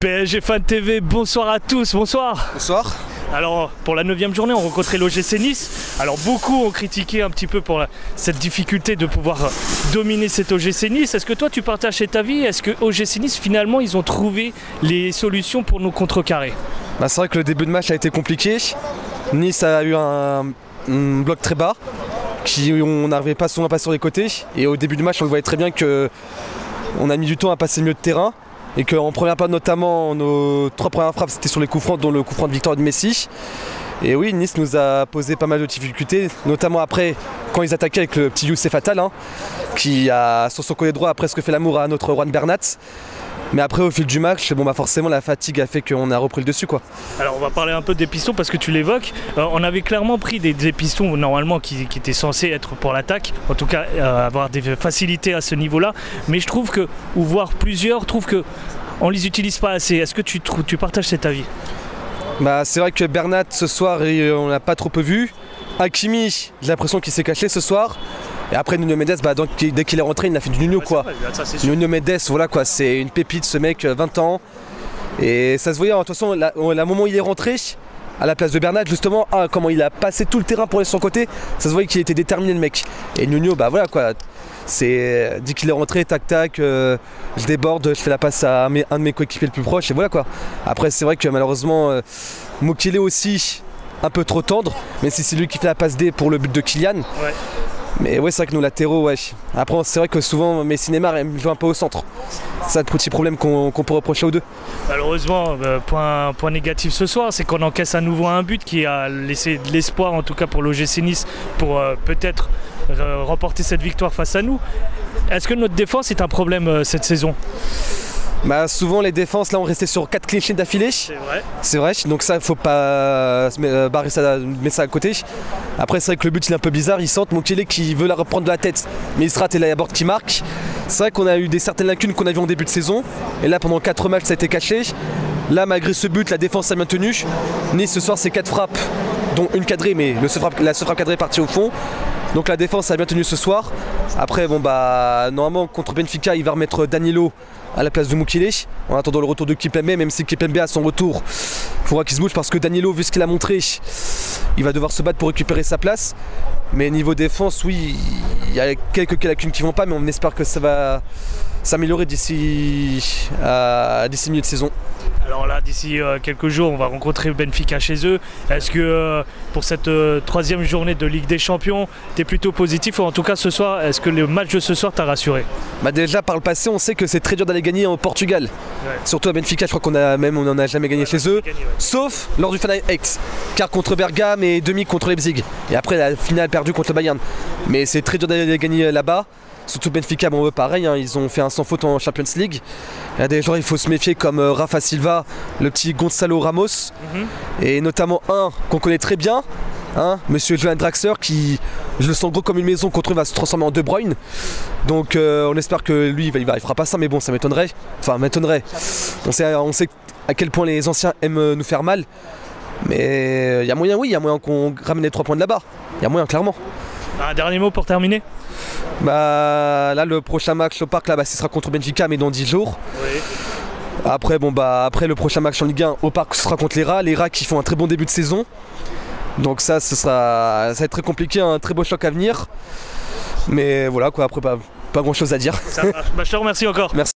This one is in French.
PSG Fan TV, bonsoir à tous, bonsoir. Bonsoir. Alors pour la 9e journée, on rencontrait l'OGC Nice. Alors beaucoup ont critiqué un petit peu pour cette difficulté de pouvoir dominer cet OGC Nice. Est-ce que toi tu partages cet avis? Est-ce que OGC Nice finalement ils ont trouvé les solutions pour nous contrecarrer? C'est vrai que le début de match a été compliqué. Nice a eu un bloc très bas, on n'arrivait pas souvent à passer sur les côtés. Et au début du match on le voyait très bien qu'on a mis du temps à passer le milieu de terrain. Et qu'en première période notamment, nos 3 premières frappes c'était sur les coups francs, dont le coup franc de victoire de Messi. Et oui, Nice nous a posé pas mal de difficultés, notamment après quand ils attaquaient avec le petit Youssef Attal, qui a sur son côté droit a presque fait l'amour à notre Juan Bernat. Mais après au fil du match, forcément la fatigue a fait qu'on a repris le dessus, quoi. Alors on va parler un peu des pistons parce que tu l'évoques. On avait clairement pris des pistons normalement qui étaient censés être pour l'attaque, en tout cas avoir des facilités à ce niveau-là. Mais je trouve que, ou voir plusieurs, trouvent que on les utilise pas assez. Est-ce que tu partages cet avis? C'est vrai que Bernat ce soir on l'a pas trop peu vu. Hakimi, j'ai l'impression qu'il s'est caché ce soir. Et après Nuno Mendes, dès qu'il est rentré, il a fait du Nuno, quoi. Nuno Mendes, voilà quoi, c'est une pépite ce mec, 20 ans. Et ça se voyait, de toute façon, au moment où il est rentré, à la place de Bernat, justement, comment il a passé tout le terrain pour aller sur son côté, ça se voyait qu'il était déterminé le mec. Et Nuno, voilà quoi, dès qu'il est rentré, tac tac, je déborde, je fais la passe à un de mes coéquipiers le plus proche, et voilà quoi. Après c'est vrai que malheureusement, Mukele aussi, un peu trop tendre, mais c'est lui qui fait la passe D pour le but de Kylian. Ouais. Mais ouais, c'est vrai que nos latéraux, ouais. Après, c'est vrai que souvent, Messi et Neymar aiment jouer un peu au centre. C'est un petit problème qu'on peut reprocher aux deux. Malheureusement, point négatif ce soir, c'est qu'on encaisse à nouveau un but qui a laissé de l'espoir, en tout cas pour l'OGC Nice, pour peut-être remporter cette victoire face à nous. Est-ce que notre défense est un problème cette saison? Souvent les défenses là on restait sur 4 clean sheets d'affilée. C'est vrai, donc ça faut pas mettre ça à côté. Après c'est vrai que le but il est un peu bizarre, il sent Mukele qui veut la reprendre de la tête, mais il se rate et là il y a Borde qui marque. C'est vrai qu'on a eu certaines lacunes qu'on a vues en début de saison, et là pendant 4 matchs ça a été caché. Là malgré ce but la défense a bien tenu. Nice ce soir c'est 4 frappes, dont une cadrée, mais la seule frappe cadrée est partie au fond. Donc la défense a bien tenu ce soir. Après normalement contre Benfica il va remettre Danilo à la place de Mukele, en attendant le retour de Kimpembe, même si Kimpembe à son retour, il faudra qu'il se bouge parce que Danilo, vu ce qu'il a montré, il va devoir se battre pour récupérer sa place. Mais niveau défense, oui, il y a quelques lacunes qui vont pas, mais on espère que ça va s'améliorer d'ici milieu de saison. Alors là, d'ici quelques jours, on va rencontrer Benfica chez eux. Est-ce que pour cette 3e journée de Ligue des Champions, tu es plutôt positif, ou en tout cas ce soir, est-ce que le match de ce soir t'a rassuré? Déjà par le passé, on sait que c'est très dur d'aller gagner au Portugal. Ouais. Surtout à Benfica, je crois qu'on n'en a jamais gagné chez eux, sauf lors du Final 8, car contre Bergame et demi contre Leipzig. Et après la finale perdue contre le Bayern. Mais c'est très dur d'aller gagner là-bas. Surtout Benfica, pareil, ils ont fait un sans faute en Champions League. Il y a des joueurs il faut se méfier comme Rafa Silva, le petit Gonzalo Ramos, et notamment un qu'on connaît très bien, Monsieur Johan Draxler, qui je le sens gros comme une maison, contre eux va se transformer en De Bruyne. Donc on espère que lui il fera pas ça, mais bon ça m'étonnerait. Enfin m'étonnerait. On sait à quel point les anciens aiment nous faire mal. Mais il y a moyen, qu'on ramène les 3 points de là-bas. Il y a moyen clairement. Un dernier mot pour terminer? Là le prochain match au parc ce sera contre Benfica, mais dans 10 jours. Oui. Après après le prochain match en Ligue 1 au parc ce sera contre les Rats qui font un très bon début de saison. Donc ça va être très compliqué, un très beau choc à venir. Mais voilà quoi, après pas grand chose à dire. Ça marche. Je te remercie encore. Merci.